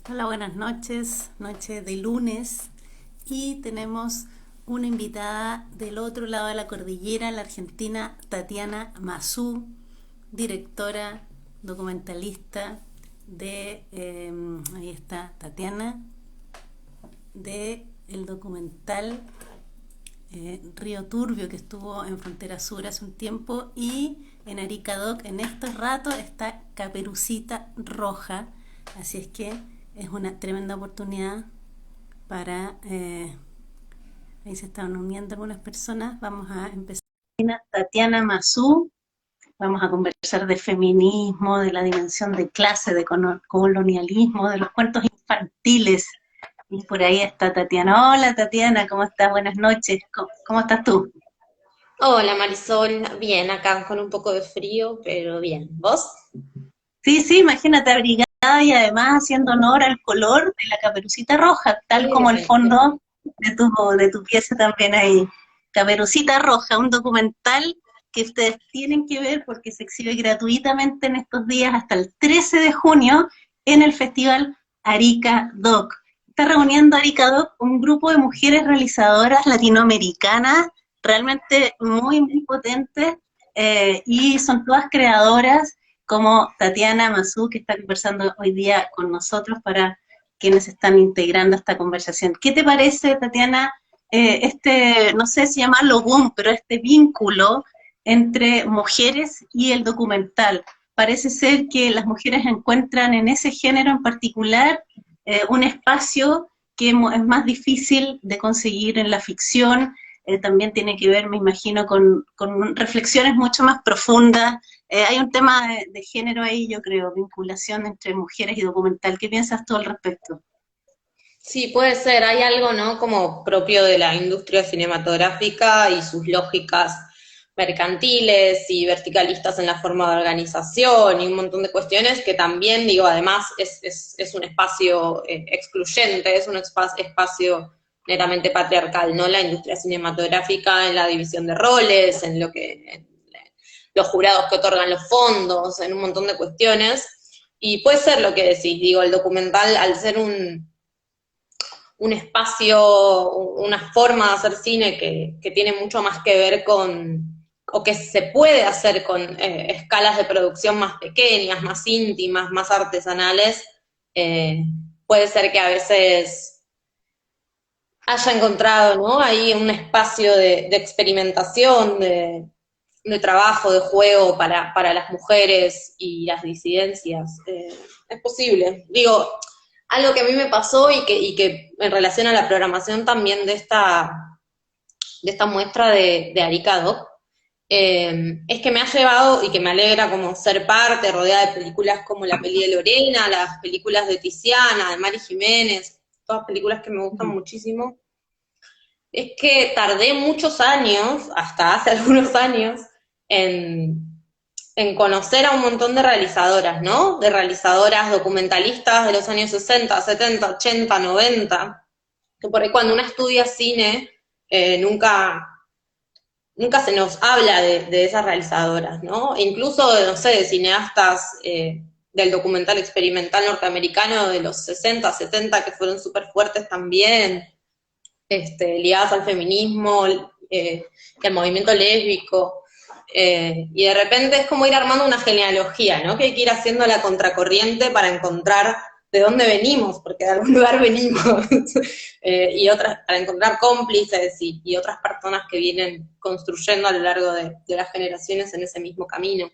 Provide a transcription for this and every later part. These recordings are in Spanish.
Hola, buenas noches, noche de lunes, y tenemos una invitada del otro lado de la cordillera, la argentina Tatiana Massú, directora, documentalista ahí está Tatiana, de el documental Río Turbio, que estuvo en Frontera Sur hace un tiempo, y en Arica Doc en estos ratos está Caperucita Roja, así es que es una tremenda oportunidad para... ahí se están uniendo algunas personas, vamos a empezar. Tatiana Massú, vamos a conversar de feminismo, de la dimensión de clase, de colonialismo, de los cuentos infantiles. Y por ahí está Tatiana. Hola Tatiana, ¿cómo estás? Buenas noches. ¿Cómo estás tú? Hola Marisol, bien, acá con un poco de frío, pero bien. ¿Vos? Sí, sí, imagínate abrigada y además haciendo honor al color de la caperucita roja, tal como el Bien. fondo de tu pieza también ahí. Caperucita Roja, un documental que ustedes tienen que ver porque se exhibe gratuitamente en estos días hasta el 13 de junio en el Festival Arica Doc. Está reuniendo Arica Doc un grupo de mujeres realizadoras latinoamericanas realmente muy, muy potentes, y son todas creadoras como Tatiana Massú, que está conversando hoy día con nosotros, para quienes están integrando esta conversación. ¿Qué te parece, Tatiana, no sé si llamarlo boom, pero este vínculo entre mujeres y el documental? Parece ser que las mujeres encuentran en ese género en particular un espacio que es más difícil de conseguir en la ficción. También tiene que ver, me imagino, con reflexiones mucho más profundas. Hay un tema de género ahí, yo creo, vinculación entre mujeres y documental. ¿Qué piensas tú al respecto? Sí, puede ser, hay algo, ¿no? Como propio de la industria cinematográfica y sus lógicas mercantiles y verticalistas en la forma de organización y un montón de cuestiones que también, digo, además es un espacio excluyente, es un espacio netamente patriarcal, ¿no? La industria cinematográfica en la división de roles, en los jurados que otorgan los fondos, en un montón de cuestiones. Y puede ser lo que decís, digo, el documental, al ser un espacio, una forma de hacer cine que tiene mucho más que ver o que se puede hacer con escalas de producción más pequeñas, más íntimas, más artesanales, eh, puede ser que a veces haya encontrado, ¿no? Ahí un espacio de experimentación, de trabajo, de juego para las mujeres y las disidencias. Es posible. Digo, algo que a mí me pasó y que en relación a la programación también de esta muestra de Arica Doc, es que me ha llevado y que me alegra como ser parte, rodeada de películas como la peli de Lorena, las películas de Tiziana, de Mari Jiménez, todas películas que me gustan muchísimo, es que tardé muchos años, hasta hace algunos años, en, en conocer a un montón de realizadoras, ¿no? De realizadoras documentalistas de los años 60, 70, 80, 90, que por ahí cuando uno estudia cine, nunca se nos habla de esas realizadoras, ¿no? E incluso, no sé, de cineastas del documental experimental norteamericano de los 60, 70, que fueron súper fuertes también, ligadas al feminismo y al movimiento lésbico. Y de repente es como ir armando una genealogía, ¿no? Que hay que ir haciendo la contracorriente para encontrar de dónde venimos, porque de algún lugar venimos, y otras, para encontrar cómplices y otras personas que vienen construyendo a lo largo de las generaciones en ese mismo camino.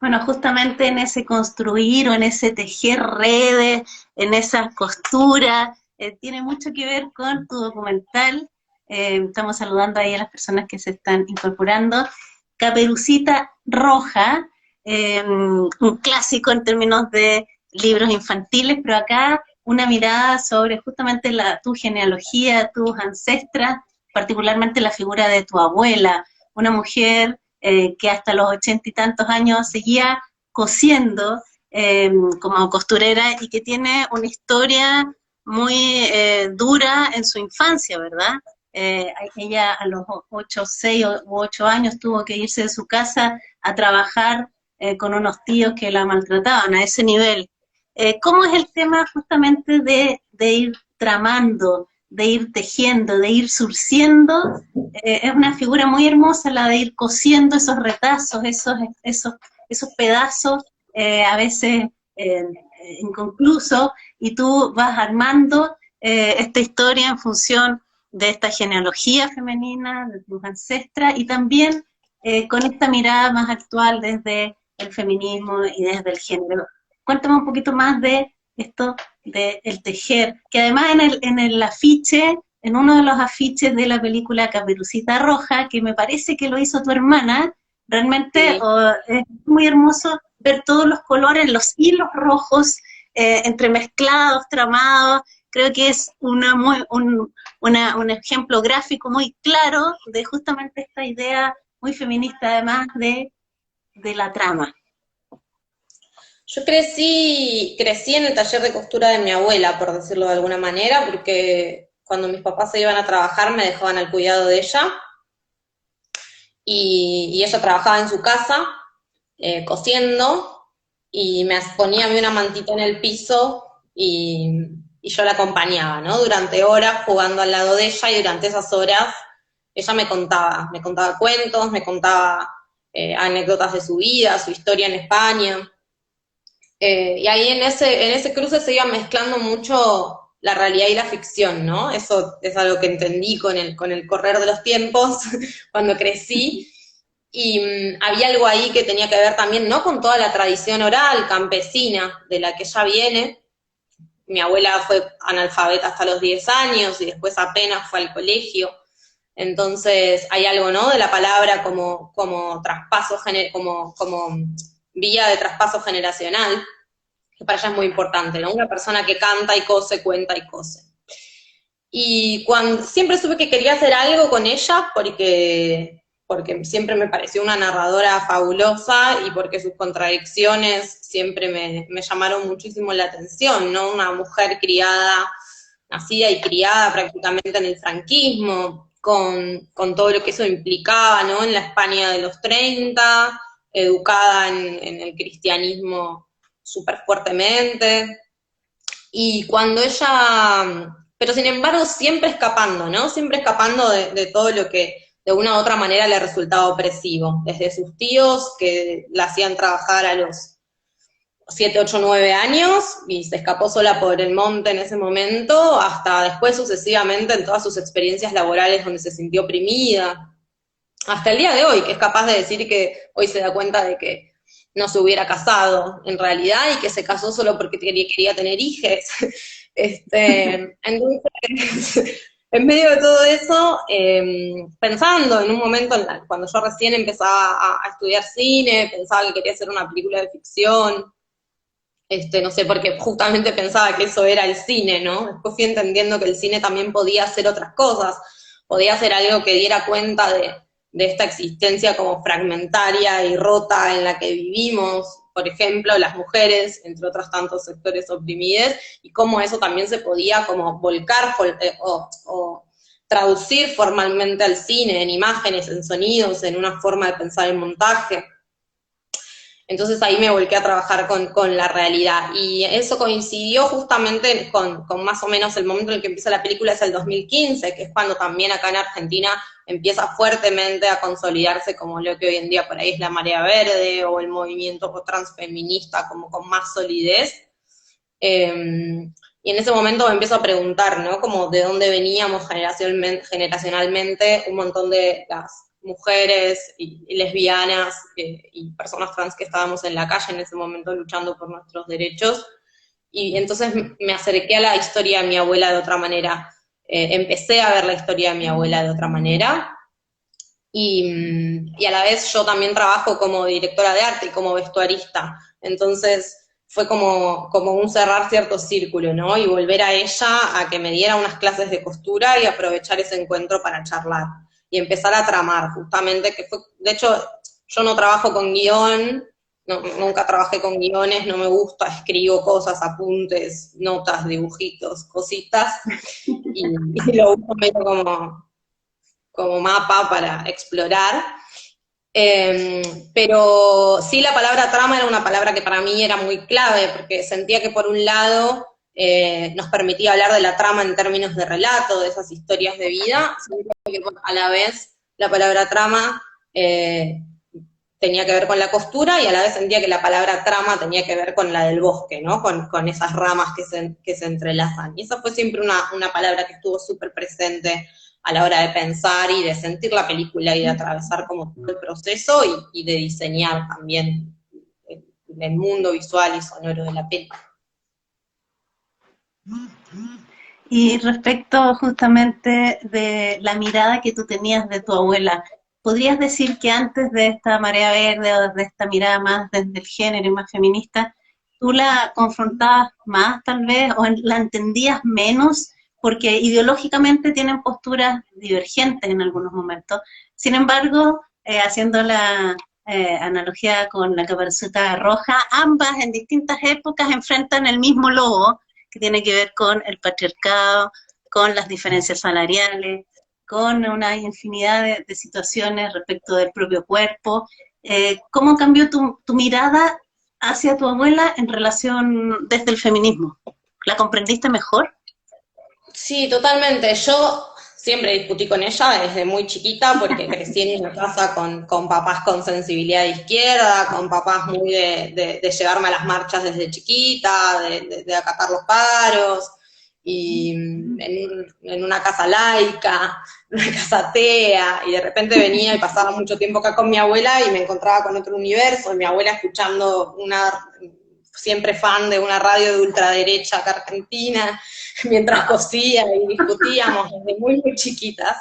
Bueno, justamente en ese construir o en ese tejer redes, en esas costuras, tiene mucho que ver con tu documental. Estamos saludando ahí a las personas que se están incorporando. Caperucita Roja, un clásico en términos de libros infantiles, pero acá una mirada sobre justamente tu genealogía, tus ancestras, particularmente la figura de tu abuela, una mujer que hasta los 80 y tantos años seguía cosiendo como costurera y que tiene una historia muy dura en su infancia, ¿verdad? Ella a los 6 u 8 años tuvo que irse de su casa a trabajar con unos tíos que la maltrataban a ese nivel. ¿Cómo es el tema justamente de ir tramando, de ir tejiendo, de ir surciendo? Es una figura muy hermosa la de ir cosiendo esos retazos, esos pedazos, a veces eh, inconclusos, y tú vas armando esta historia en función de esta genealogía femenina, de tus ancestras, y también con esta mirada más actual desde el feminismo y desde el género. Cuéntame un poquito más de esto del tejer, que además en el afiche, en uno de los afiches de la película Caperucita Roja, que me parece que lo hizo tu hermana, realmente Sí. es muy hermoso ver todos los colores, los hilos rojos, entremezclados, tramados. Creo que es un ejemplo gráfico muy claro de justamente esta idea muy feminista, además de la trama. Yo crecí en el taller de costura de mi abuela, por decirlo de alguna manera, porque cuando mis papás se iban a trabajar me dejaban al cuidado de ella y ella trabajaba en su casa cosiendo y me ponía a mí una mantita en el piso y yo la acompañaba, ¿no? Durante horas jugando al lado de ella y durante esas horas ella me contaba cuentos, me contaba anécdotas de su vida, su historia en España. Y ahí en ese cruce se iba mezclando mucho la realidad y la ficción, ¿no? Eso es algo que entendí con el correr de los tiempos cuando crecí. Y había algo ahí que tenía que ver también, ¿no? Con toda la tradición oral, campesina, de la que ella viene. Mi abuela fue analfabeta hasta los 10 años y después apenas fue al colegio. Entonces hay algo, ¿no? De la palabra como traspaso, como vía de traspaso generacional que para ella es muy importante, ¿no? Una persona que canta y cose, cuenta y cose. Y cuando, siempre supe que quería hacer algo con ella porque siempre me pareció una narradora fabulosa y porque sus contradicciones siempre me llamaron muchísimo la atención, ¿no? Una mujer criada, nacida y criada prácticamente en el franquismo, con todo lo que eso implicaba, ¿no? En la España de los 30, educada en el cristianismo súper fuertemente. Y cuando ella, pero sin embargo siempre escapando, ¿no? Siempre escapando de todo lo que de una u otra manera le resultaba opresivo. Desde sus tíos que la hacían trabajar a los 7, 8, 9 años y se escapó sola por el monte en ese momento, hasta después sucesivamente en todas sus experiencias laborales donde se sintió oprimida, hasta el día de hoy, que es capaz de decir que hoy se da cuenta de que no se hubiera casado en realidad y que se casó solo porque quería tener hijos. Entonces, en medio de todo eso, pensando en un momento cuando yo recién empezaba a estudiar cine, pensaba que quería hacer una película de ficción, no sé, porque justamente pensaba que eso era el cine, ¿no? Después fui entendiendo que el cine también podía hacer otras cosas, podía hacer algo que diera cuenta de esta existencia como fragmentaria y rota en la que vivimos, por ejemplo, las mujeres, entre otros tantos sectores oprimidos, y cómo eso también se podía como volcar o traducir formalmente al cine, en imágenes, en sonidos, en una forma de pensar el montaje. Entonces ahí me volqué a trabajar con la realidad. Y eso coincidió justamente con más o menos el momento en el que empieza la película, es el 2015, que es cuando también acá en Argentina empieza fuertemente a consolidarse como lo que hoy en día por ahí es la marea verde o el movimiento transfeminista como con más solidez. Y en ese momento me empiezo a preguntar, ¿no? Como de dónde veníamos generacionalmente un montón de las mujeres y lesbianas y personas trans que estábamos en la calle en ese momento luchando por nuestros derechos. Y entonces me acerqué a la historia de mi abuela de otra manera. Empecé a ver la historia de mi abuela de otra manera. Y a la vez yo también trabajo como directora de arte y como vestuarista. Entonces fue como un cerrar cierto círculo, ¿no? Y volver a ella a que me diera unas clases de costura y aprovechar ese encuentro para charlar y empezar a tramar, justamente, que fue, de hecho, yo no trabajo con guión, no, nunca trabajé con guiones, no me gusta, escribo cosas, apuntes, notas, dibujitos, cositas, y lo uso medio como mapa para explorar. Pero sí, la palabra trama era una palabra que para mí era muy clave, porque sentía que por un lado nos permitía hablar de la trama en términos de relato, de esas historias de vida, sentía que a la vez la palabra trama tenía que ver con la costura y a la vez sentía que la palabra trama tenía que ver con la del bosque, ¿no? Con esas ramas que se entrelazan. Y esa fue siempre una palabra que estuvo súper presente a la hora de pensar y de sentir la película y de atravesar como todo el proceso y de diseñar también el mundo visual y sonoro de la película. Y respecto justamente de la mirada que tú tenías de tu abuela, ¿podrías decir que antes de esta marea verde o de esta mirada más desde el género y más feminista, tú la confrontabas más tal vez o la entendías menos? Porque ideológicamente tienen posturas divergentes en algunos momentos. Sin embargo, haciendo la analogía con la Caperucita Roja, ambas en distintas épocas enfrentan el mismo lobo, que tiene que ver con el patriarcado, con las diferencias salariales, con una infinidad de situaciones respecto del propio cuerpo. ¿Cómo cambió tu mirada hacia tu abuela en relación desde el feminismo? ¿La comprendiste mejor? Sí, totalmente. Yo siempre discutí con ella desde muy chiquita porque crecí en una casa con papás con sensibilidad de izquierda, con papás muy de llevarme a las marchas desde chiquita, de acatar los paros, y en una casa laica, una casa atea, y de repente venía y pasaba mucho tiempo acá con mi abuela y me encontraba con otro universo, y mi abuela escuchando siempre fan de una radio de ultraderecha acá argentina, mientras cosía y discutíamos desde muy, muy chiquitas,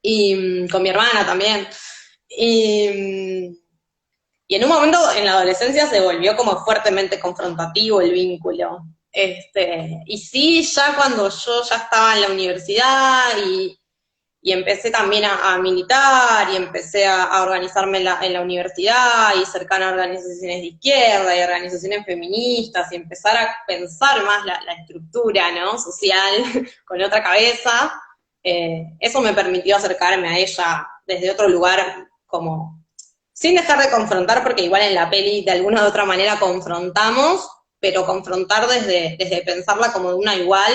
y con mi hermana también. Y en un momento en la adolescencia se volvió como fuertemente confrontativo el vínculo. Y sí, ya cuando yo ya estaba en la universidad y empecé también a militar y empecé a organizarme en la universidad y cercana a organizaciones de izquierda y organizaciones feministas y empezar a pensar más la estructura, ¿no?, social con otra cabeza, eso me permitió acercarme a ella desde otro lugar, como sin dejar de confrontar, porque igual en la peli de alguna u otra manera confrontamos, pero confrontar desde pensarla como de una igual,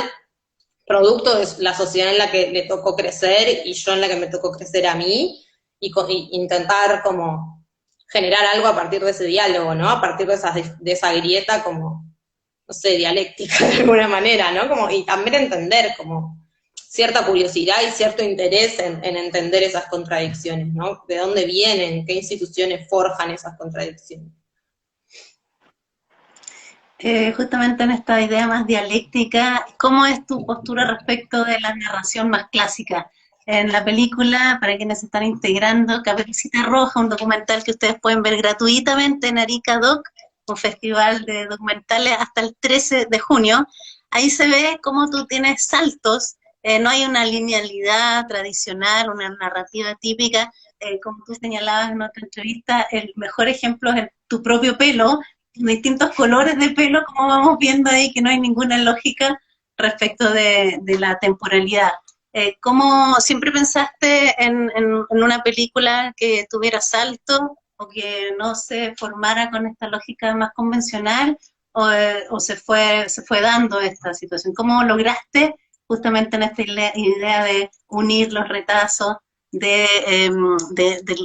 producto de la sociedad en la que le tocó crecer y yo en la que me tocó crecer a mí, y intentar como generar algo a partir de ese diálogo, ¿no? A partir de esa grieta como, no sé, dialéctica de alguna manera, ¿no? Como, y también entender como cierta curiosidad y cierto interés en entender esas contradicciones, ¿no? De dónde vienen, qué instituciones forjan esas contradicciones. Justamente en esta idea más dialéctica, ¿cómo es tu postura respecto de la narración más clásica? En la película, para quienes se están integrando, Caperucita Roja, un documental que ustedes pueden ver gratuitamente en Arica Doc, un festival de documentales hasta el 13 de junio, ahí se ve cómo tú tienes saltos, no hay una linealidad tradicional, una narrativa típica, como tú señalabas en otra entrevista, el mejor ejemplo es tu propio pelo, distintos colores de pelo, como vamos viendo ahí, que no hay ninguna lógica respecto de la temporalidad. ¿Cómo siempre pensaste en una película que tuviera salto o que no se formara con esta lógica más convencional o se fue dando esta situación? ¿Cómo lograste justamente en esta idea de unir los retazos, de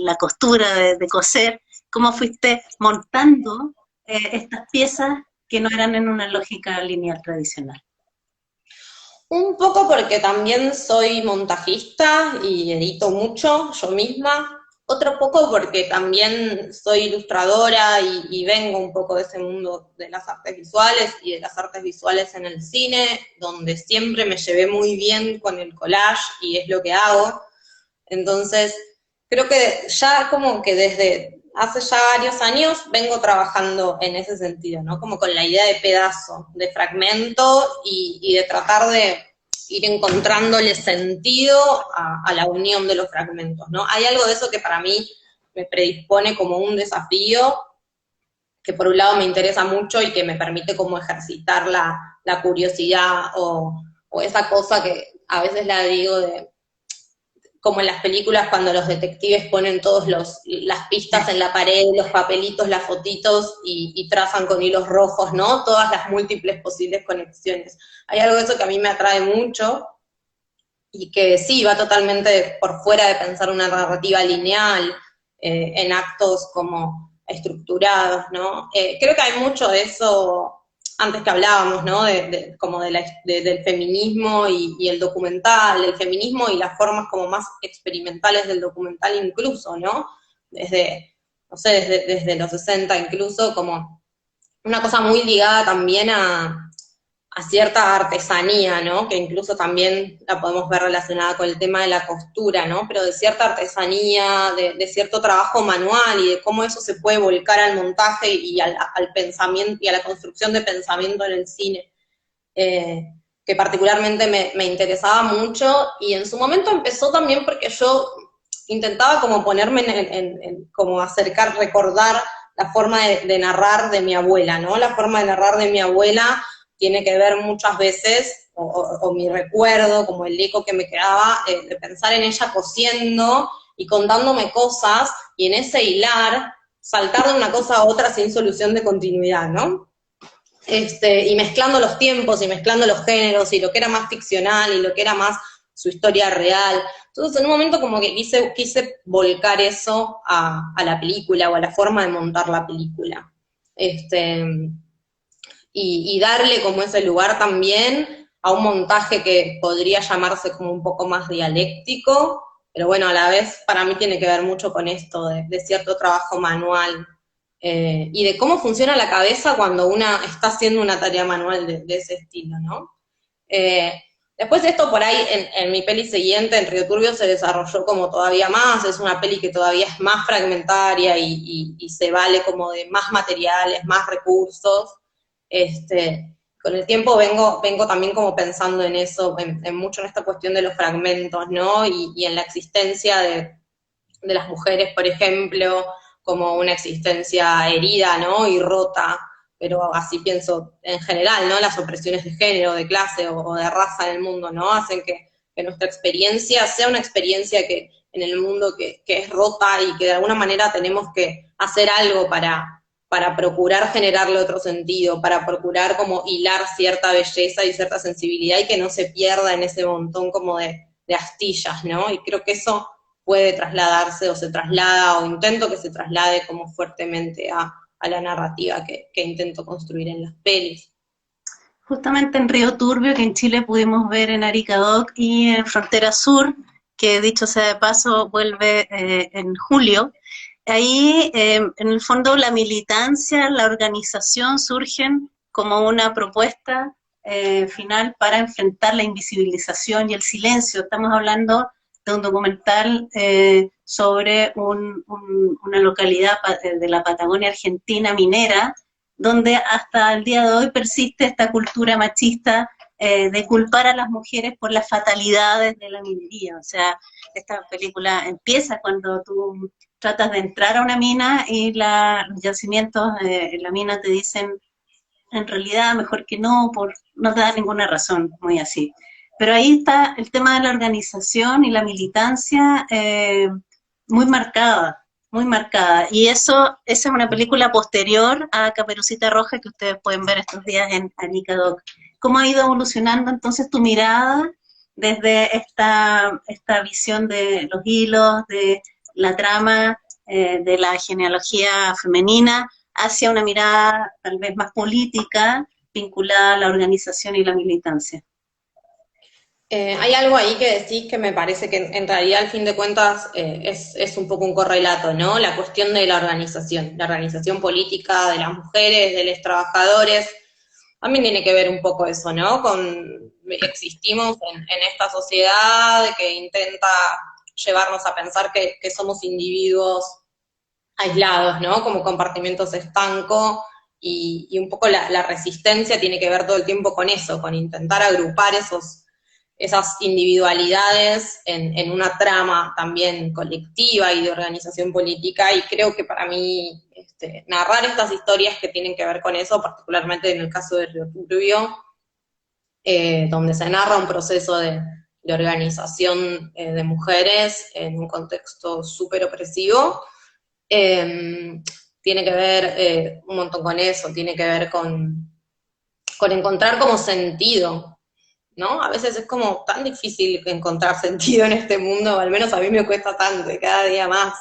la costura, de coser? ¿Cómo fuiste montando estas piezas que no eran en una lógica lineal tradicional? Un poco porque también soy montajista y edito mucho yo misma. Otro poco porque también soy ilustradora y vengo un poco de ese mundo de las artes visuales y de las artes visuales en el cine, donde siempre me llevé muy bien con el collage y es lo que hago. Entonces, creo que ya como que desde hace ya varios años vengo trabajando en ese sentido, ¿no? Como con la idea de pedazo, de fragmento y de tratar de ir encontrándole sentido a la unión de los fragmentos, ¿no? Hay algo de eso que para mí me predispone como un desafío, que por un lado me interesa mucho y que me permite como ejercitar la curiosidad o esa cosa que a veces la digo de como en las películas cuando los detectives ponen todas las pistas en la pared, los papelitos, las fotitos y trazan con hilos rojos, ¿no? Todas las múltiples posibles conexiones. Hay algo de eso que a mí me atrae mucho y que sí, va totalmente por fuera de pensar una narrativa lineal, en actos como estructurados, ¿no? Creo que hay mucho de eso, antes que hablábamos, ¿no? Como del feminismo y el documental, el feminismo y las formas como más experimentales del documental incluso, ¿no? Desde, no sé, desde los 60 incluso, como una cosa muy ligada también a cierta artesanía, ¿no? Que incluso también la podemos ver relacionada con el tema de la costura, ¿no? Pero de cierta artesanía, de cierto trabajo manual y de cómo eso se puede volcar al montaje y al pensamiento y a la construcción de pensamiento en el cine, que particularmente me interesaba mucho y en su momento empezó también porque yo intentaba como ponerme como acercar, recordar la forma de narrar de mi abuela, ¿no? La forma de narrar de mi abuela tiene que ver muchas veces, o mi recuerdo, como el eco que me quedaba, de pensar en ella cosiendo y contándome cosas, y en ese hilar, saltar de una cosa a otra sin solución de continuidad, ¿no? Y mezclando los tiempos, y mezclando los géneros, y lo que era más ficcional, y lo que era más su historia real. Entonces, en un momento como que quise volcar eso a la película, o a la forma de montar la película. Y darle como ese lugar también a un montaje que podría llamarse como un poco más dialéctico, pero bueno, a la vez para mí tiene que ver mucho con esto de cierto trabajo manual, y de cómo funciona la cabeza cuando una está haciendo una tarea manual de ese estilo, ¿no? Eh, Después esto por ahí, en mi peli siguiente, en Río Turbio, se desarrolló como todavía más, es una peli que todavía es más fragmentaria y se vale como de más materiales, más recursos. Con el tiempo vengo también como pensando en eso, en mucho en esta cuestión de los fragmentos, ¿no? Y en la existencia de las mujeres, por ejemplo, como una existencia herida, ¿no? Y rota, pero así pienso en general, ¿no? Las opresiones de género, de clase o de raza en el mundo, ¿no? Hacen que nuestra experiencia sea una experiencia que en el mundo que es rota y que de alguna manera tenemos que hacer algo para procurar generarle otro sentido, para procurar como hilar cierta belleza y cierta sensibilidad y que no se pierda en ese montón como de astillas, ¿no? Y creo que eso puede trasladarse o se traslada o intento que se traslade como fuertemente a la narrativa que intento construir en las pelis. Justamente en Río Turbio, que en Chile pudimos ver en Arica Doc y en Frontera Sur, que dicho sea de paso vuelve en julio. Ahí, en el fondo, la militancia, la organización surgen como una propuesta final para enfrentar la invisibilización y el silencio. Estamos hablando de un documental sobre una localidad de la Patagonia Argentina minera, donde hasta el día de hoy persiste esta cultura machista de culpar a las mujeres por las fatalidades de la minería. O sea, esta película empieza cuando tú tratas de entrar a una mina y los yacimientos en la mina te dicen, en realidad, mejor que no, no te da ninguna razón, muy así. Pero ahí está el tema de la organización y la militancia muy marcada, muy marcada. Y esa es una película posterior a Caperucita Roja que ustedes pueden ver estos días en Anica Doc. ¿Cómo ha ido evolucionando entonces tu mirada desde esta visión de los hilos, de la trama, de la genealogía femenina, hacia una mirada tal vez más política, vinculada a la organización y la militancia? Hay algo ahí que decís que me parece que en realidad al fin de cuentas es un poco un correlato, ¿no? La cuestión de la organización política de las mujeres, de los trabajadores, también tiene que ver un poco eso, ¿no? Existimos en esta sociedad que intenta llevarnos a pensar que somos individuos aislados, ¿no? Como compartimentos estancos, y un poco la resistencia tiene que ver todo el tiempo con eso, con intentar agrupar esas individualidades en una trama también colectiva y de organización política, y creo que para mí narrar estas historias que tienen que ver con eso, particularmente en el caso de Río Turbio, donde se narra un proceso de de organización de mujeres en un contexto súper opresivo. Tiene que ver un montón con eso, tiene que ver con encontrar como sentido, ¿no? A veces es como tan difícil encontrar sentido en este mundo, o al menos a mí me cuesta tanto, y cada día más,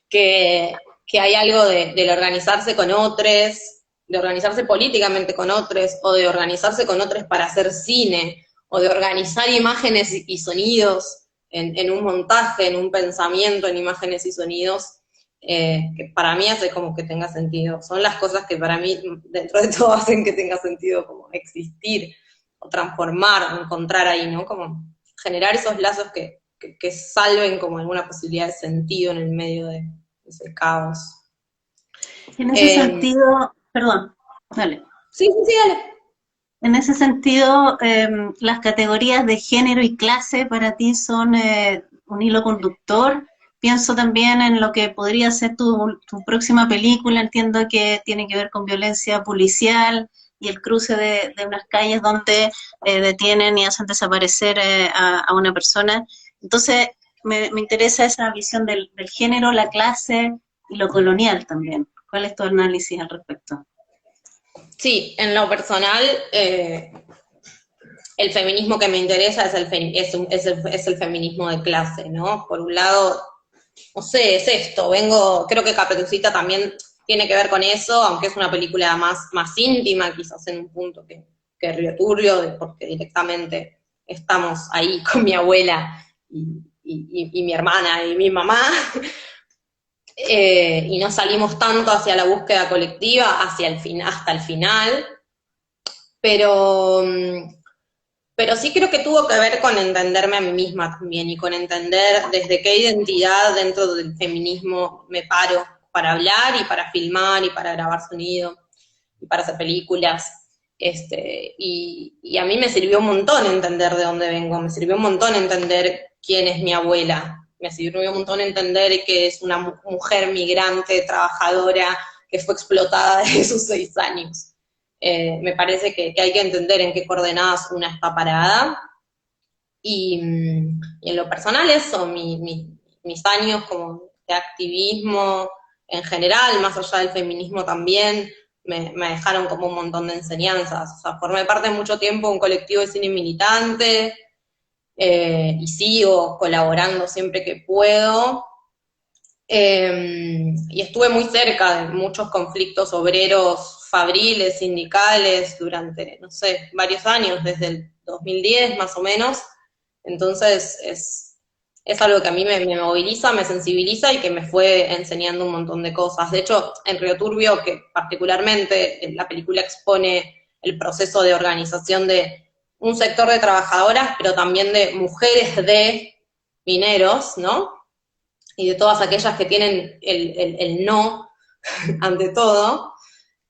que hay algo del organizarse con otros, de organizarse políticamente con otros, o de organizarse con otros para hacer cine, o de organizar imágenes y sonidos en un montaje, en un pensamiento, en imágenes y sonidos, que para mí hace como que tenga sentido. Son las cosas que para mí, dentro de todo, hacen que tenga sentido como existir, o transformar, o encontrar ahí, ¿no? Como generar esos lazos que salven como alguna posibilidad de sentido en el medio de ese caos. En ese Eh, sentido, perdón, dale. sí, sí, sí, dale. En ese sentido, las categorías de género y clase para ti son un hilo conductor. Pienso también en lo que podría ser tu próxima película. Entiendo que tiene que ver con violencia policial y el cruce de unas calles donde detienen y hacen desaparecer a una persona. Entonces, me interesa esa visión del género, la clase y lo colonial también. ¿Cuál es tu análisis al respecto? Sí, en lo personal, el feminismo que me interesa es el feminismo de clase, ¿no? Por un lado, no sé, es esto, creo que Caperucita también tiene que ver con eso, aunque es una película más íntima, quizás en un punto que Río Turbio, porque directamente estamos ahí con mi abuela y mi hermana y mi mamá, y no salimos tanto hacia la búsqueda colectiva, hasta el final, pero, pero sí creo que tuvo que ver con entenderme a mí misma también, y con entender desde qué identidad dentro del feminismo me paro para hablar y para filmar y para grabar sonido y para hacer películas. Y a mí me sirvió un montón entender de dónde vengo, me sirvió un montón entender quién es mi abuela, me sirvió un montón entender que es una mujer migrante, trabajadora, que fue explotada desde sus 6 años. Me parece que hay que entender en qué coordenadas una está parada. Y en lo personal eso, mis años como de activismo en general, más allá del feminismo también, me dejaron como un montón de enseñanzas. O sea, formé parte de mucho tiempo de un colectivo de cine militante, y sigo colaborando siempre que puedo. Y estuve muy cerca de muchos conflictos obreros, fabriles, sindicales, durante, no sé, varios años, desde el 2010 más o menos. Entonces es algo que a mí me moviliza, me sensibiliza y que me fue enseñando un montón de cosas. De hecho, en Río Turbio, que particularmente la película expone el proceso de organización de un sector de trabajadoras, pero también de mujeres de mineros, ¿no? Y de todas aquellas que tienen el no ante todo,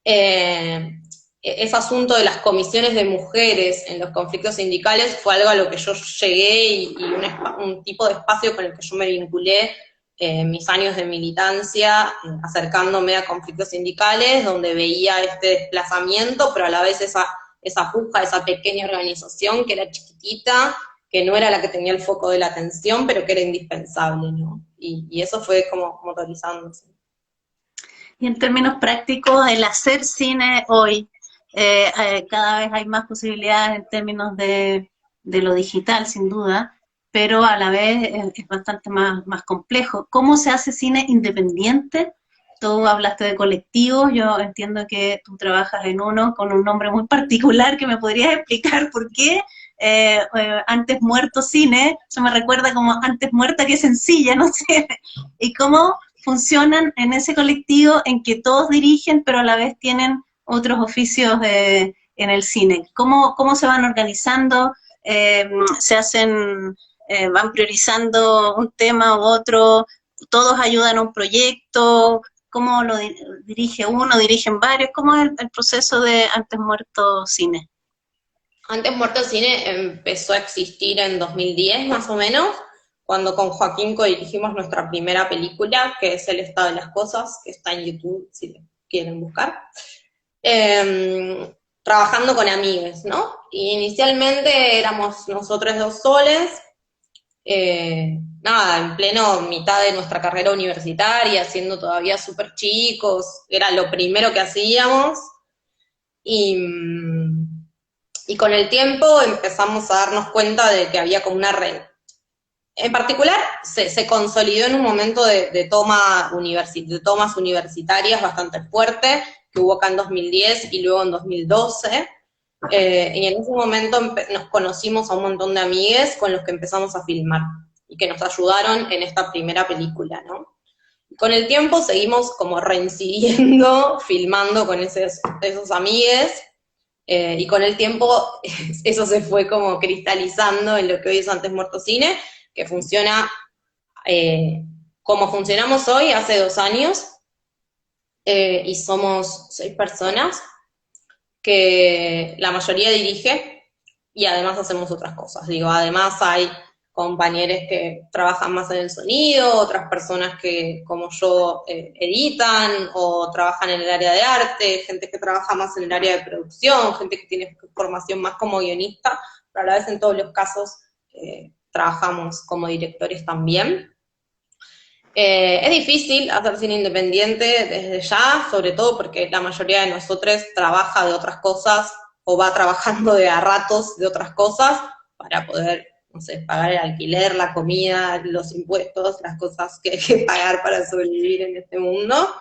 ese asunto de las comisiones de mujeres en los conflictos sindicales fue algo a lo que yo llegué y un tipo de espacio con el que yo me vinculé en mis años de militancia, acercándome a conflictos sindicales, donde veía este desplazamiento, pero a la vez esa puja, esa pequeña organización que era chiquitita, que no era la que tenía el foco de la atención, pero que era indispensable, ¿no? Y eso fue como motorizándose. Y en términos prácticos, el hacer cine hoy, cada vez hay más posibilidades en términos de lo digital, sin duda, pero a la vez es bastante más complejo. ¿Cómo se hace cine independiente? Tú hablaste de colectivos, yo entiendo que tú trabajas en uno con un nombre muy particular, que me podrías explicar por qué. Antes muerto cine, eso me recuerda como antes muerta que sencilla, no sé, y cómo funcionan en ese colectivo en que todos dirigen, pero a la vez tienen otros oficios en el cine. ¿Cómo se van organizando? ¿Se hacen, van priorizando un tema u otro? ¿Todos ayudan a un proyecto? ¿Cómo lo dirige uno? ¿Dirigen varios? ¿Cómo es el proceso de Antes Muerto Cine? Antes Muerto Cine empezó a existir en 2010 más o menos, cuando con Joaquín codirigimos nuestra primera película, que es El estado de las cosas, que está en YouTube si quieren buscar. trabajando con amigues, ¿no? Y inicialmente éramos nosotros dos soles, nada, en pleno mitad de nuestra carrera universitaria, siendo todavía súper chicos, era lo primero que hacíamos, y, y con el tiempo empezamos a darnos cuenta de que había como una red. En particular, se consolidó en un momento de tomas universitarias bastante fuerte, que hubo acá en 2010 y luego en 2012, y en ese momento nos conocimos a un montón de amigues con los que empezamos a filmar, y que nos ayudaron en esta primera película, ¿no? Con el tiempo seguimos como reincidiendo, filmando con esos amigues, y con el tiempo eso se fue como cristalizando en lo que hoy es Antes Muerto Cine, que funciona como funcionamos hoy, hace 2 años, y somos 6 personas, que la mayoría dirige, y además hacemos otras cosas. Digo, además hay compañeros que trabajan más en el sonido, otras personas que, como yo, editan o trabajan en el área de arte, gente que trabaja más en el área de producción, gente que tiene formación más como guionista, pero a la vez en todos los casos trabajamos como directores también. Es difícil hacer cine independiente desde ya, sobre todo porque la mayoría de nosotros trabaja de otras cosas o va trabajando de a ratos de otras cosas para poder, no sé, pagar el alquiler, la comida, los impuestos, las cosas que hay que pagar para sobrevivir en este mundo,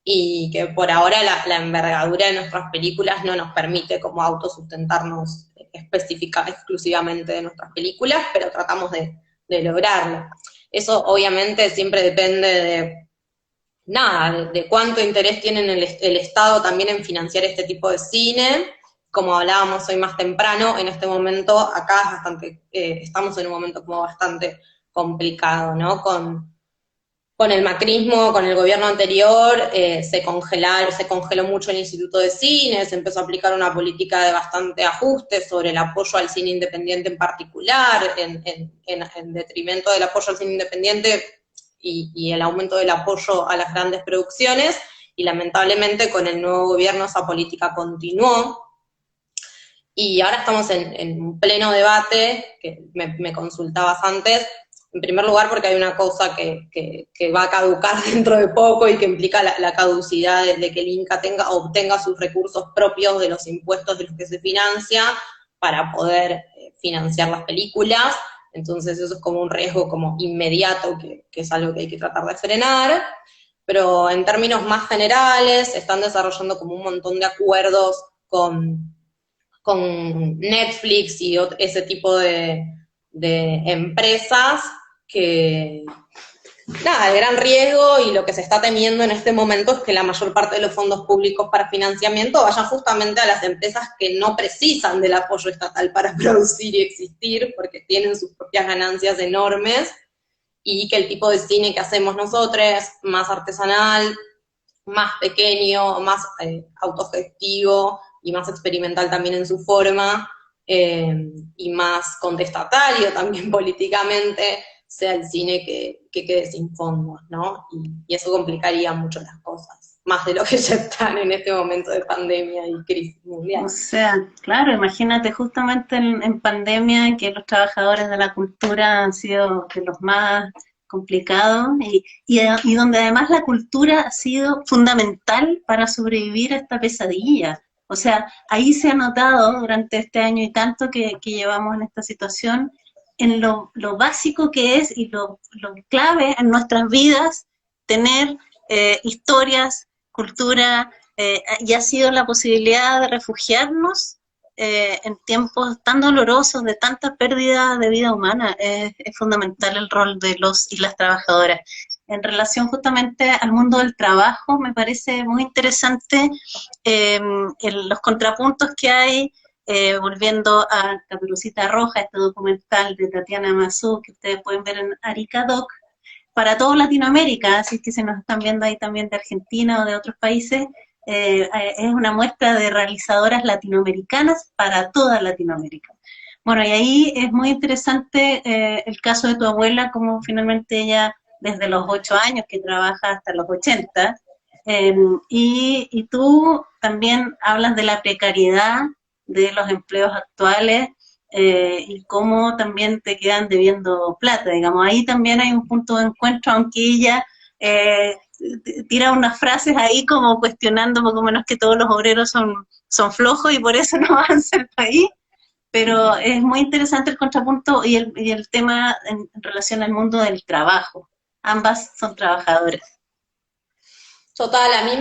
y que por ahora la envergadura de nuestras películas no nos permite como autosustentarnos exclusivamente de nuestras películas, pero tratamos de lograrlo. Eso obviamente siempre depende de cuánto interés tiene el Estado también en financiar este tipo de cine. Como hablábamos hoy más temprano, en este momento acá es bastante, estamos en un momento como bastante complicado, ¿no? Con el macrismo, con el gobierno anterior, se congeló mucho el Instituto de Cine, se empezó a aplicar una política de bastante ajuste sobre el apoyo al cine independiente en particular, en detrimento del apoyo al cine independiente y el aumento del apoyo a las grandes producciones, y lamentablemente con el nuevo gobierno esa política continuó, y ahora estamos en pleno debate, que me consultabas antes, en primer lugar porque hay una cosa que va a caducar dentro de poco y que implica la caducidad de que el Inca obtenga sus recursos propios de los impuestos de los que se financia para poder financiar las películas. Entonces eso es como un riesgo como inmediato, que es algo que hay que tratar de frenar. Pero en términos más generales, se están desarrollando como un montón de acuerdos con Netflix y ese tipo de empresas que, nada, el gran riesgo y lo que se está temiendo en este momento es que la mayor parte de los fondos públicos para financiamiento vayan justamente a las empresas que no precisan del apoyo estatal para producir y existir, porque tienen sus propias ganancias enormes, y que el tipo de cine que hacemos nosotros, más artesanal, más pequeño, más autogestivo y más experimental también en su forma, y más contestatario también políticamente, sea el cine que quede sin fondos, ¿no? Y eso complicaría mucho las cosas, más de lo que ya están en este momento de pandemia y crisis mundial. O sea, claro, imagínate justamente en pandemia que los trabajadores de la cultura han sido de los más complicados y donde además la cultura ha sido fundamental para sobrevivir a esta pesadilla. O sea, ahí se ha notado durante este año y tanto que llevamos en esta situación, en lo básico que es y lo clave en nuestras vidas tener historias, cultura, y ha sido la posibilidad de refugiarnos en tiempos tan dolorosos, de tanta pérdida de vida humana. Es fundamental el rol de los y las trabajadoras. En relación justamente al mundo del trabajo, me parece muy interesante los contrapuntos que hay, volviendo a Caperucita Roja, este documental de Tatiana Massú, que ustedes pueden ver en Arica Doc, para toda Latinoamérica, así que se nos están viendo ahí también de Argentina o de otros países, es una muestra de realizadoras latinoamericanas para toda Latinoamérica. Bueno, y ahí es muy interesante el caso de tu abuela, como finalmente ella, desde los 8 años que trabaja hasta los 80, Y tú también hablas de la precariedad de los empleos actuales y cómo también te quedan debiendo plata, digamos. Ahí también hay un punto de encuentro, aunque ella tira unas frases ahí como cuestionando poco menos que todos los obreros son flojos y por eso no avanza el país, pero es muy interesante el contrapunto y el tema en relación al mundo del trabajo. Ambas son trabajadoras. Total, a mí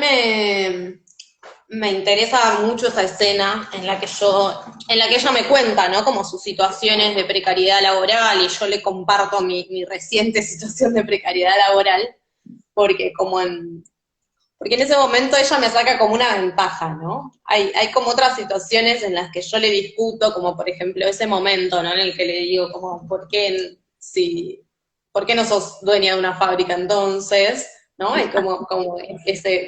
me interesa mucho esa escena en la que ella me cuenta, ¿no? Como sus situaciones de precariedad laboral y yo le comparto mi reciente situación de precariedad laboral, porque porque en ese momento ella me saca como una ventaja, ¿no? Hay como otras situaciones en las que yo le discuto, como por ejemplo ese momento, ¿no? En el que le digo como, ¿por qué no sos dueña de una fábrica entonces? ¿No? Hay como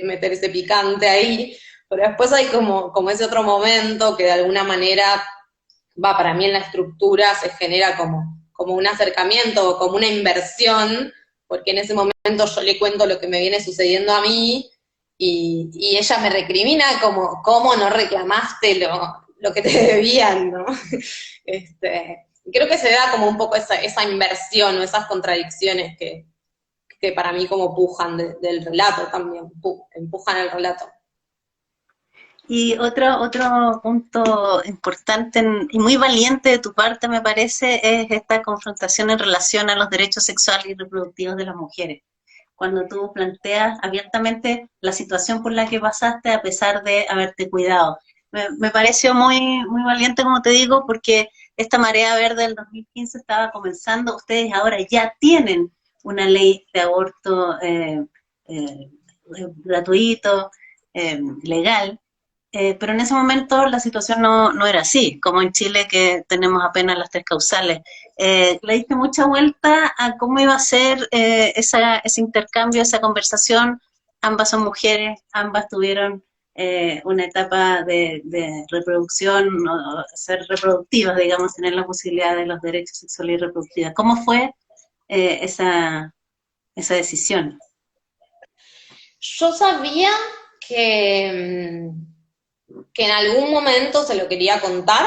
meter ese picante ahí, pero después hay como ese otro momento que de alguna manera, va, para mí en la estructura se genera como un acercamiento, como una inversión, porque en ese momento yo le cuento lo que me viene sucediendo a mí, y ella me recrimina como, ¿cómo no reclamaste lo que te debían, ¿no? Creo que se da como un poco esa inversión o esas contradicciones que para mí como pujan del relato también, empujan el relato. Y otro punto importante y muy valiente de tu parte, me parece, es esta confrontación en relación a los derechos sexuales y reproductivos de las mujeres. Cuando tú planteas abiertamente la situación por la que pasaste a pesar de haberte cuidado. Me pareció muy valiente, como te digo, porque esta marea verde del 2015 estaba comenzando. Ustedes ahora ya tienen una ley de aborto gratuito, legal, pero en ese momento la situación no era así, como en Chile que tenemos apenas las tres causales. Le diste mucha vuelta a cómo iba a ser ese intercambio, esa conversación. Ambas son mujeres, ambas tuvieron una etapa de reproducción, no, ser reproductivas, digamos, tener la posibilidad de los derechos sexuales y reproductivos. ¿Cómo fue esa decisión? Yo sabía que, que en algún momento se lo quería contar,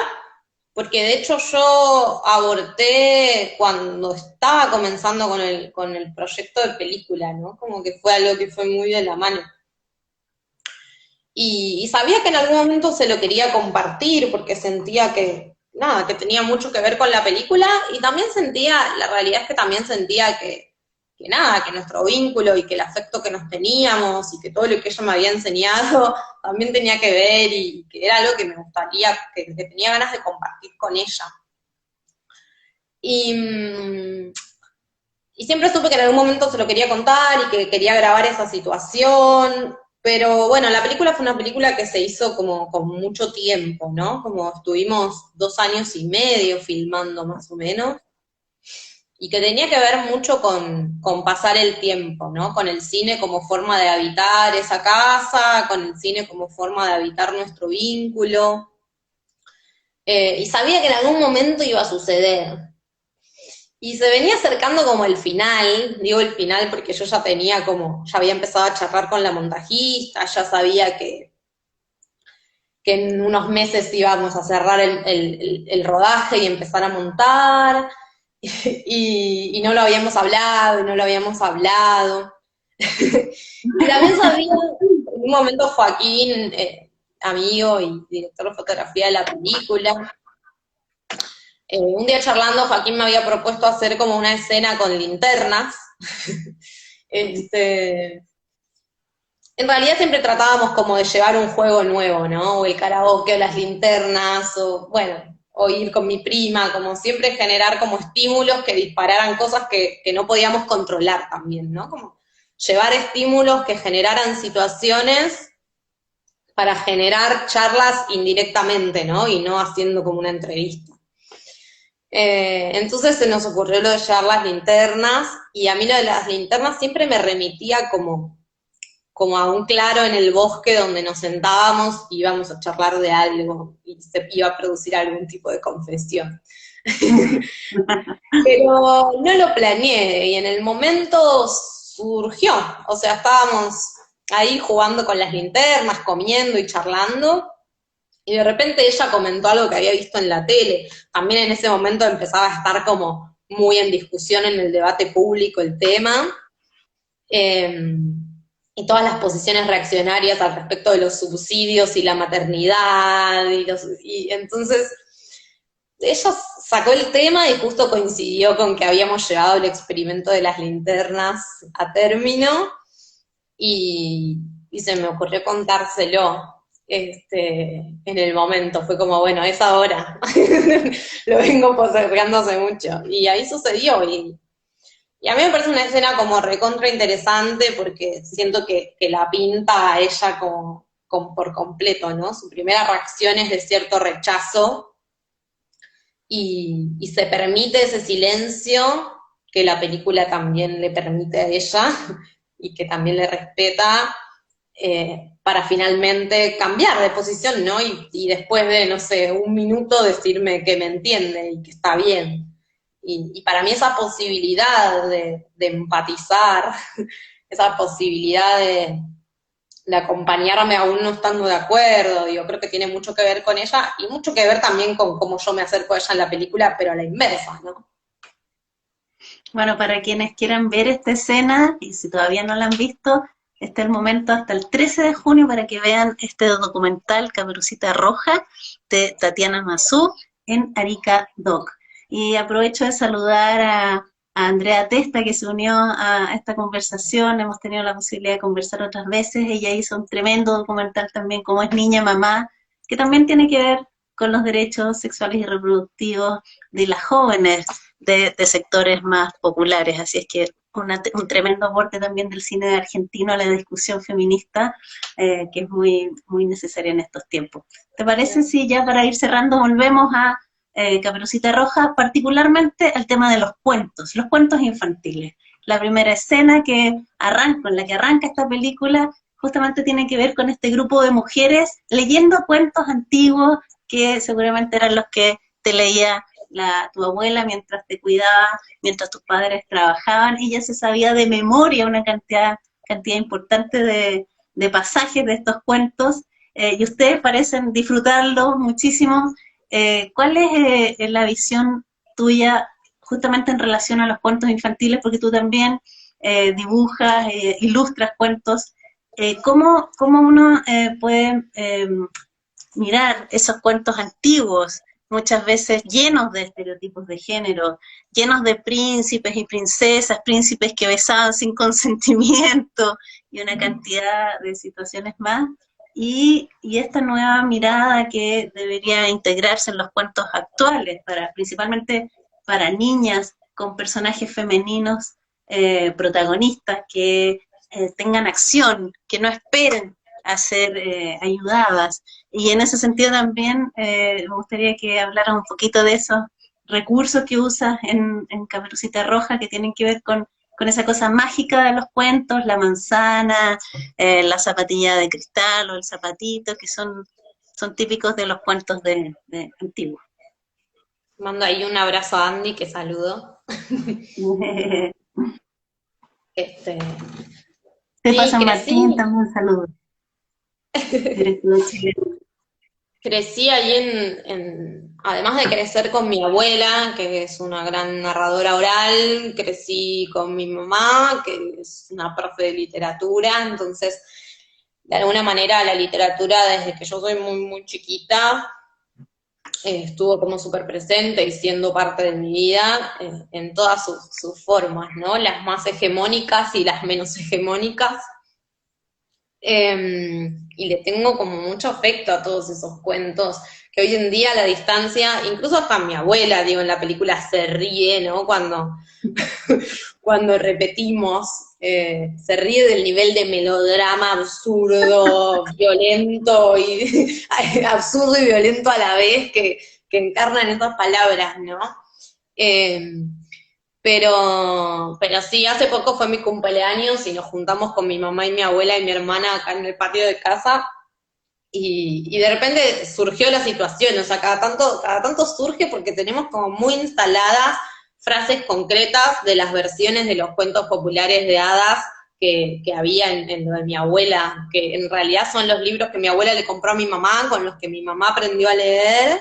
porque de hecho yo aborté cuando estaba comenzando con el proyecto de película, ¿no? Como que fue algo que fue muy de la mano. Y sabía que en algún momento se lo quería compartir porque sentía que, nada, que tenía mucho que ver con la película y también sentía, la realidad es que también sentía que nada, que nuestro vínculo y que el afecto que nos teníamos y que todo lo que ella me había enseñado también tenía que ver y que era algo que me gustaría, que tenía ganas de compartir con ella. Y, y siempre supe que en algún momento se lo quería contar y que quería grabar esa situación, pero bueno, la película fue una película que se hizo como con mucho tiempo, ¿no? Como estuvimos 2 años y medio filmando más o menos, y que tenía que ver mucho con pasar el tiempo, ¿no? Con el cine como forma de habitar esa casa, con el cine como forma de habitar nuestro vínculo, y sabía que en algún momento iba a suceder. Y se venía acercando como el final, digo el final porque yo ya había empezado a charlar con la montajista, ya sabía que en unos meses íbamos a cerrar el rodaje y empezar a montar, y no lo habíamos hablado, y no lo habíamos hablado. Y también sabía, en un momento Joaquín, amigo y director de fotografía de la película, un día charlando, Joaquín me había propuesto hacer como una escena con linternas. este, en realidad siempre tratábamos como de llevar un juego nuevo, ¿no? O el karaoke, o las linternas, o bueno, o ir con mi prima, como siempre generar como estímulos que dispararan cosas que no podíamos controlar también, ¿no? Como llevar estímulos que generaran situaciones para generar charlas indirectamente, ¿no? Y no haciendo como una entrevista. Entonces se nos ocurrió lo de llevar las linternas, y a mí lo de las linternas siempre me remitía como a un claro en el bosque donde nos sentábamos y íbamos a charlar de algo y se iba a producir algún tipo de confesión. Pero no lo planeé y en el momento surgió, o sea, ahí jugando con las linternas, comiendo y charlando, y de repente ella comentó algo que había visto en la tele. También en ese momento empezaba a estar como muy en discusión en el debate público el tema, eh, y todas las posiciones reaccionarias al respecto de los subsidios y la maternidad, y entonces ella sacó el tema y justo coincidió con que habíamos llevado el experimento de las linternas a término, y se me ocurrió contárselo en el momento. Fue como, bueno, es ahora. Lo vengo postergando hace mucho. Y ahí sucedió. Y a mí me parece una escena como recontra interesante porque siento que la pinta a ella como por completo, ¿no? Su primera reacción es de cierto rechazo y se permite ese silencio que la película también le permite a ella y que también le respeta, para finalmente cambiar de posición, ¿no? Y después de, no sé, un minuto decirme que me entiende y que está bien. Y para mí esa posibilidad de empatizar, esa posibilidad de acompañarme aún no estando de acuerdo, digo, creo que tiene mucho que ver con ella y mucho que ver también con cómo yo me acerco a ella en la película, pero a la inversa, ¿no? Bueno, para quienes quieran ver esta escena, y si todavía no la han visto, está el momento hasta el 13 de junio para que vean este documental Caperucita Roja de Tatiana Massú en Arica Doc. Y aprovecho de saludar a Andrea Testa, que se unió a esta conversación. Hemos tenido la posibilidad de conversar otras veces. Ella hizo un tremendo documental también, como es Niña Mamá, que también tiene que ver con los derechos sexuales y reproductivos de las jóvenes de sectores más populares. Así es que un tremendo aporte también del cine argentino a la discusión feminista, que es muy, muy necesaria en estos tiempos. ¿Te parece si ya para ir cerrando volvemos a Caperucita Roja, particularmente al tema de los cuentos infantiles? La primera escena con la que arranca esta película justamente tiene que ver con este grupo de mujeres leyendo cuentos antiguos que seguramente eran los que te leía tu abuela mientras te cuidaba, mientras tus padres trabajaban. Ella se sabía de memoria una cantidad importante de pasajes de estos cuentos, y ustedes parecen disfrutarlo muchísimo. ¿Cuál es la visión tuya justamente en relación a los cuentos infantiles? Porque tú también dibujas, ilustras cuentos. ¿Cómo uno puede mirar esos cuentos antiguos, muchas veces llenos de estereotipos de género, llenos de príncipes y princesas, príncipes que besaban sin consentimiento y una cantidad de situaciones más? Y esta nueva mirada que debería integrarse en los cuentos actuales, principalmente para niñas con personajes femeninos protagonistas que tengan acción, que no esperen a ser ayudadas. Y en ese sentido también me gustaría que hablaras un poquito de esos recursos que usas en Caperucita Roja, que tienen que ver con esa cosa mágica de los cuentos, la manzana, la zapatilla de cristal o el zapatito, que son típicos de los cuentos de antiguos. Mando ahí un abrazo a Andy, que saludo. Este, Sepa sí, San Martín, crecí, también saludos. Directivo chileno. crecí ahí además de crecer con mi abuela, que es una gran narradora oral, crecí con mi mamá, que es una profe de literatura, entonces, de alguna manera, la literatura, desde que yo soy muy, muy chiquita, estuvo como súper presente y siendo parte de mi vida en todas sus formas, ¿no? Las más hegemónicas y las menos hegemónicas. Y le tengo como mucho afecto a todos esos cuentos, que hoy en día a la distancia, incluso hasta mi abuela, digo, en la película se ríe, ¿no? Cuando repetimos, se ríe del nivel de melodrama absurdo, violento y absurdo y violento a la vez que encarnan esas palabras, ¿no? Eh, pero sí, hace poco fue mi cumpleaños y nos juntamos con mi mamá y mi abuela y mi hermana acá en el patio de casa y de repente surgió la situación, o sea, cada tanto surge porque tenemos como muy instaladas frases concretas de las versiones de los cuentos populares de hadas que había en lo de mi abuela, que en realidad son los libros que mi abuela le compró a mi mamá, con los que mi mamá aprendió a leer,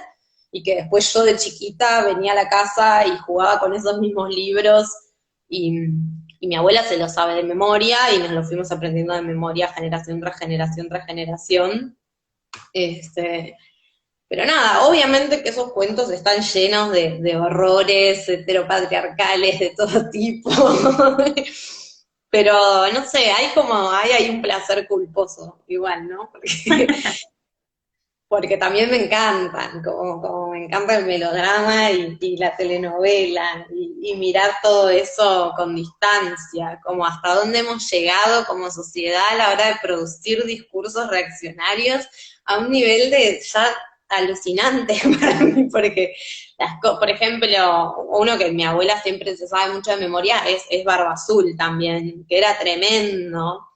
y que después yo de chiquita venía a la casa y jugaba con esos mismos libros, y, y mi abuela se los sabe de memoria, y nos lo fuimos aprendiendo de memoria generación tras generación tras generación. Pero nada, obviamente que esos cuentos están llenos de horrores heteropatriarcales de todo tipo. Pero no sé, hay un placer culposo, igual, ¿no? Porque también me encantan, como me encanta el melodrama y la telenovela, y mirar todo eso con distancia, como hasta dónde hemos llegado como sociedad a la hora de producir discursos reaccionarios a un nivel de ya alucinante para mí, porque, por ejemplo, uno que mi abuela siempre se sabe mucho de memoria es Barba Azul también, que era tremendo.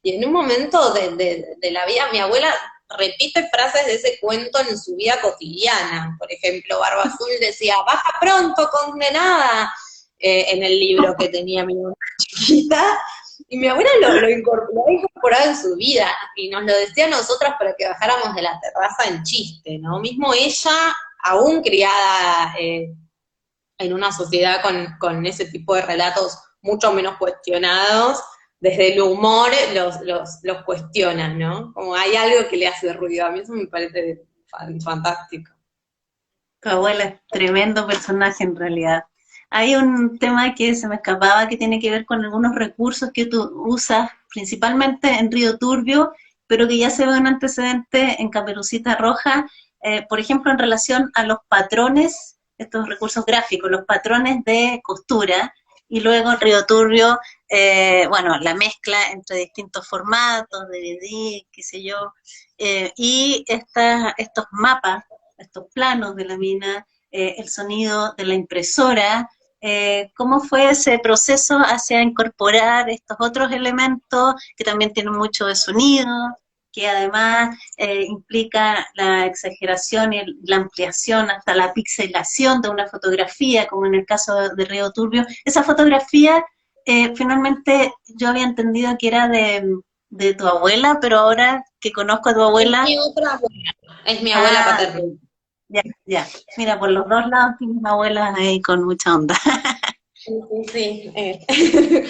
Y en un momento de la vida, mi abuela repite frases de ese cuento en su vida cotidiana. Por ejemplo, Barba Azul decía, baja pronto, condenada, en el libro que tenía mi mamá chiquita, y mi abuela lo ha incorporado en su vida, y nos lo decía a nosotras para que bajáramos de la terraza en chiste, ¿no? Mismo ella, aún criada en una sociedad con ese tipo de relatos mucho menos cuestionados, desde el humor los cuestionan, ¿no? Como hay algo que le hace ruido, a mí eso me parece fantástico. Tu abuela es tremendo personaje en realidad. Hay un tema que se me escapaba que tiene que ver con algunos recursos que tú usas, principalmente en Río Turbio, pero que ya se ve un antecedente en Caperucita Roja, por ejemplo, en relación a los patrones, estos recursos gráficos, los patrones de costura, y luego en Río Turbio, bueno, la mezcla entre distintos formatos, DVD, qué sé yo, y estos mapas, estos planos de la mina, el sonido de la impresora, ¿cómo fue ese proceso hacia incorporar estos otros elementos que también tienen mucho de sonido, que además implica la exageración y la ampliación hasta la pixelación de una fotografía, como en el caso de Río Turbio? Esa fotografía, finalmente yo había entendido que era de tu abuela, pero ahora que conozco a tu Es abuela... mi otra abuela, es mi abuela Ah, paterna. ya, ya. Mira, por los dos lados tienes abuelas ahí con mucha onda. Sí, sí, sí.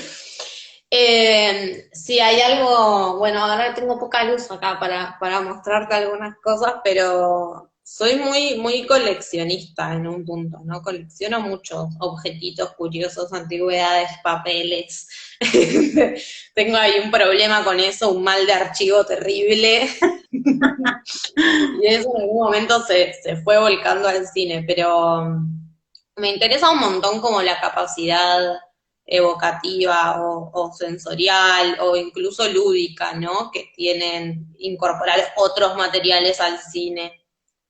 Sí, hay algo, bueno, ahora tengo poca luz acá para mostrarte algunas cosas, pero soy muy coleccionista en un punto, ¿no? Colecciono muchos objetitos curiosos, antigüedades, papeles. Tengo ahí un problema con eso, un mal de archivo terrible. Y eso en algún momento se fue volcando al cine, pero me interesa un montón como la capacidad evocativa o sensorial o incluso lúdica, ¿no? Que tienen incorporar otros materiales al cine,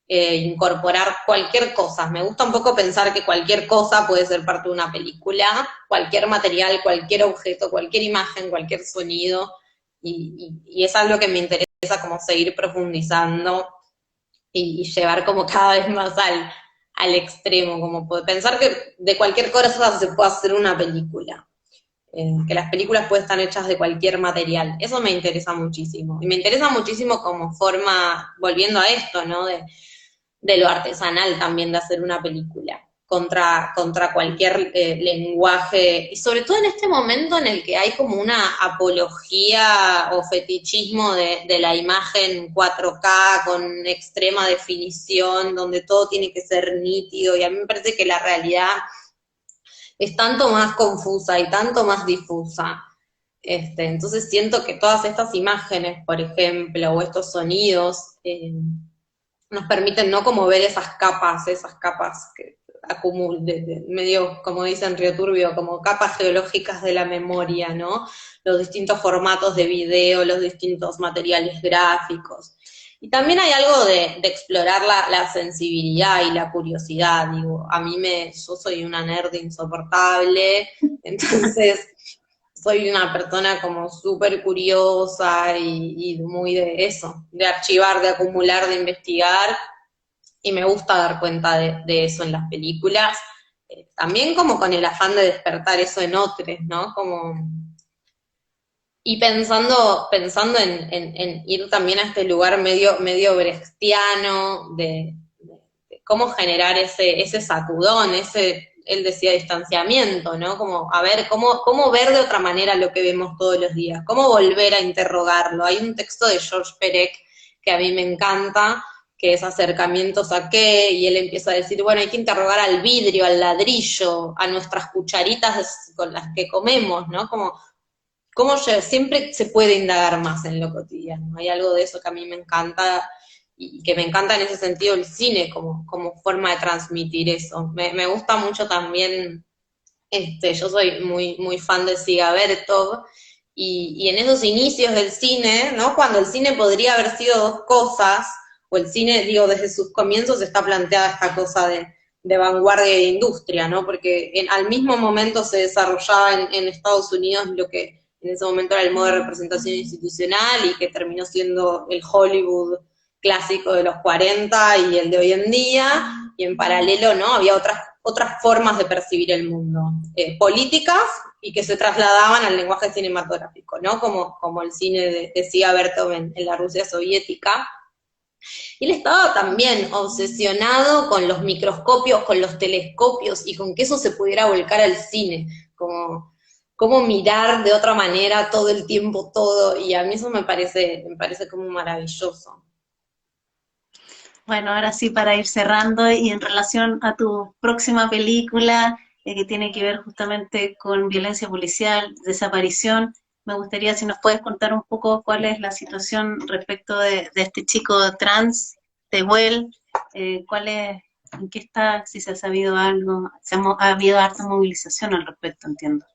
incorporar cualquier cosa. Me gusta un poco pensar que cualquier cosa puede ser parte de una película, cualquier material, cualquier objeto, cualquier imagen, cualquier sonido, y es algo que me interesa como seguir profundizando y llevar como cada vez más al extremo, como pensar que de cualquier cosa se puede hacer una película, que las películas pueden estar hechas de cualquier material, eso me interesa muchísimo, y me interesa muchísimo como forma, volviendo a esto, ¿no? De lo artesanal también de hacer una película contra cualquier lenguaje, y sobre todo en este momento en el que hay como una apología o fetichismo de la imagen 4K con extrema definición, donde todo tiene que ser nítido, y a mí me parece que la realidad es tanto más confusa y tanto más difusa. Entonces siento que todas estas imágenes, por ejemplo, o estos sonidos, nos permiten no como ver esas capas que medio, como dicen Río Turbio, como capas geológicas de la memoria, ¿no? Los distintos formatos de video, los distintos materiales gráficos. Y también hay algo de explorar la sensibilidad y la curiosidad, digo, yo soy una nerd insoportable, entonces soy una persona como súper curiosa y muy de eso, de archivar, de acumular, de investigar, y me gusta dar cuenta de eso en las películas, también como con el afán de despertar eso en otros, ¿no? Como Y pensando en ir también a este lugar medio brechtiano, de cómo generar ese sacudón, él decía distanciamiento, ¿no? Como, a ver, cómo ver de otra manera lo que vemos todos los días, cómo volver a interrogarlo. Hay un texto de George Perec que a mí me encanta, que es Acercamientos a qué, y él empieza a decir, bueno, hay que interrogar al vidrio, al ladrillo, a nuestras cucharitas con las que comemos, ¿no? Como cómo siempre se puede indagar más en lo cotidiano. Hay algo de eso que a mí me encanta y que me encanta en ese sentido el cine como forma de transmitir eso. Me gusta mucho también, yo soy muy fan de Siga Bertov y en esos inicios del cine, ¿no? Cuando el cine podría haber sido dos cosas, o el cine, digo, desde sus comienzos está planteada esta cosa de vanguardia y de industria, ¿no? Porque al mismo momento se desarrollaba en Estados Unidos lo que en ese momento era el modo de representación institucional y que terminó siendo el Hollywood clásico de los 40 y el de hoy en día, y en paralelo, ¿no? Había otras formas de percibir el mundo, políticas y que se trasladaban al lenguaje cinematográfico, ¿no? Como el cine de Siga Bertov en la Rusia soviética. Y él estaba también obsesionado con los microscopios, con los telescopios y con que eso se pudiera volcar al cine, como cómo mirar de otra manera todo el tiempo todo, y a mí eso me parece como maravilloso. Bueno, ahora sí para ir cerrando y en relación a tu próxima película que tiene que ver justamente con violencia policial, desaparición, me gustaría si nos puedes contar un poco cuál es la situación respecto de este chico trans, Tehuel, cuál es, en qué está, si se ha sabido algo, ha habido harta movilización al respecto, entiendo.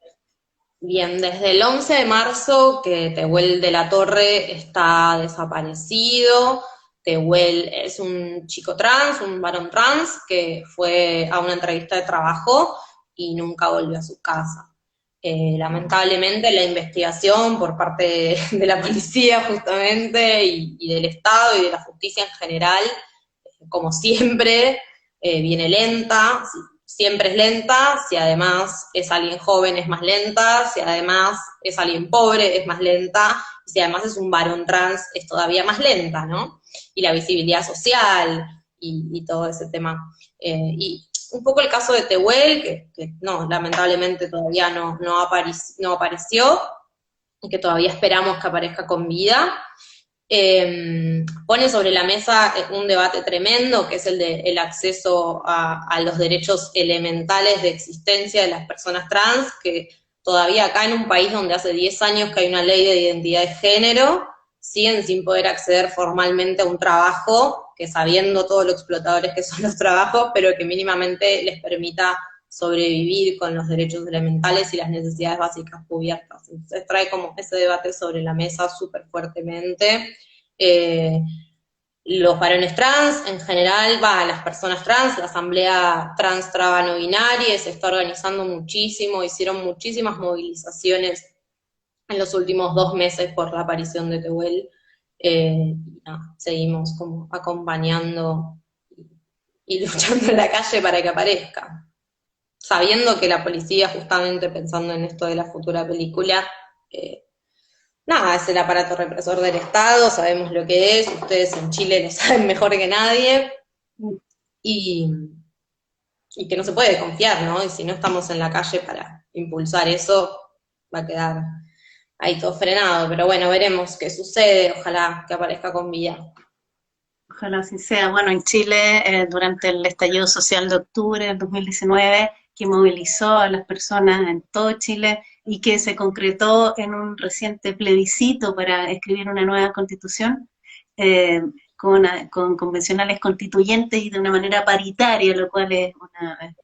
Bien, desde el 11 de marzo que Tehuel de la Torre está desaparecido. Tehuel es un chico trans, un varón trans, que fue a una entrevista de trabajo y nunca volvió a su casa. Lamentablemente la investigación por parte de la policía justamente y del Estado y de la justicia en general, como siempre, viene lenta, siempre es lenta, si además es alguien joven es más lenta, si además es alguien pobre es más lenta, y si además es un varón trans es todavía más lenta, ¿no? Y la visibilidad social y todo ese tema. Y un poco el caso de Tehuel, que no, lamentablemente todavía no apareció, y que todavía esperamos que aparezca con vida. Pone sobre la mesa un debate tremendo, que es el acceso a los derechos elementales de existencia de las personas trans, que todavía acá en un país donde hace 10 años que hay una ley de identidad de género, siguen sin poder acceder formalmente a un trabajo, que sabiendo todo lo explotadores que son los trabajos, pero que mínimamente les permita sobrevivir con los derechos elementales y las necesidades básicas cubiertas. Entonces trae como ese debate sobre la mesa súper fuertemente. Eh, los varones trans, en general, las personas trans, la Asamblea Trans Traba No Binaria se está organizando muchísimo, hicieron muchísimas movilizaciones en los últimos 2 meses por la aparición de Tehuel. Seguimos como acompañando y luchando en la calle para que aparezca, sabiendo que la policía, justamente pensando en esto de la futura película, eh, nada, es el aparato represor del Estado, sabemos lo que es, ustedes en Chile lo saben mejor que nadie, y, y que no se puede confiar, ¿no? Y si no estamos en la calle para impulsar eso, va a quedar ahí todo frenado, pero bueno, veremos qué sucede, ojalá que aparezca con vida. Ojalá así sea. Bueno, en Chile, durante el estallido social de octubre del 2019, que movilizó a las personas en todo Chile y que se concretó en un reciente plebiscito para escribir una nueva constitución, eh, con convencionales constituyentes y de una manera paritaria, lo cual es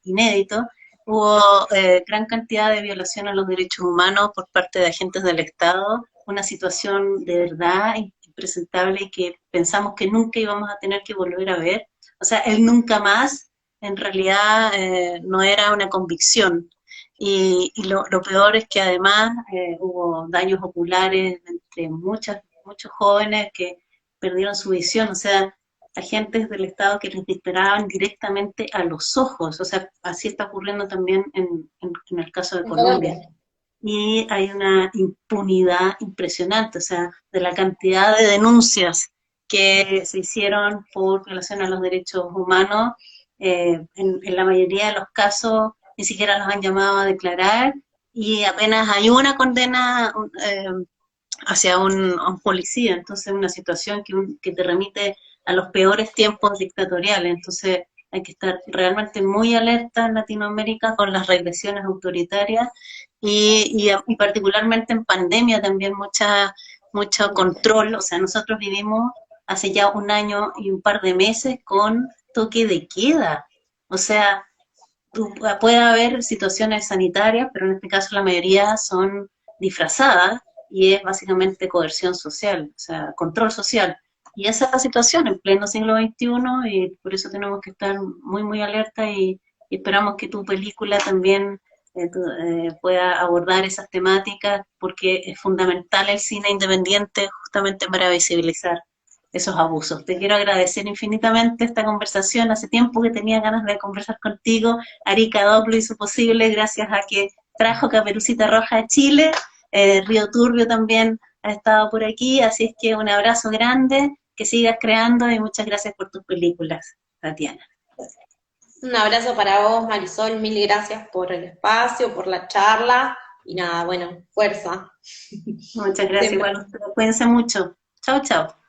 inédito. Hubo gran cantidad de violación a los derechos humanos por parte de agentes del Estado, una situación de verdad impresentable y que pensamos que nunca íbamos a tener que volver a ver. O sea, el nunca más en realidad no era una convicción. Y lo peor es que además hubo daños oculares entre muchos jóvenes que perdieron su visión, o sea, agentes del Estado que les disparaban directamente a los ojos, o sea, así está ocurriendo también en el caso de En Colombia. Colombia. y hay una impunidad impresionante, o sea, de la cantidad de denuncias que se hicieron por violación a los derechos humanos, en la mayoría de los casos ni siquiera los han llamado a declarar y apenas hay una condena hacia a un policía, entonces una situación que te remite a los peores tiempos dictatoriales, entonces hay que estar realmente muy alerta en Latinoamérica con las regresiones autoritarias y particularmente en pandemia también mucho control, o sea, nosotros vivimos hace ya un año y un par de meses con toque de queda, o sea, puede haber situaciones sanitarias, pero en este caso la mayoría son disfrazadas y es básicamente coerción social, o sea, control social. Y esa es la situación en pleno siglo XXI y por eso tenemos que estar muy, muy alerta y esperamos que tu película también pueda abordar esas temáticas porque es fundamental el cine independiente justamente para visibilizar esos abusos. Te quiero agradecer infinitamente esta conversación. Hace tiempo que tenía ganas de conversar contigo. Arica Doc lo hizo posible gracias a que trajo Caperucita Roja a Chile. Río Turbio también ha estado por aquí, así es que un abrazo grande, que sigas creando y muchas gracias por tus películas, Tatiana. Un abrazo para vos, Marisol, mil gracias por el espacio, por la charla, y nada, bueno, fuerza, Muchas gracias, siempre. igual, cuídense mucho. Chao, chao.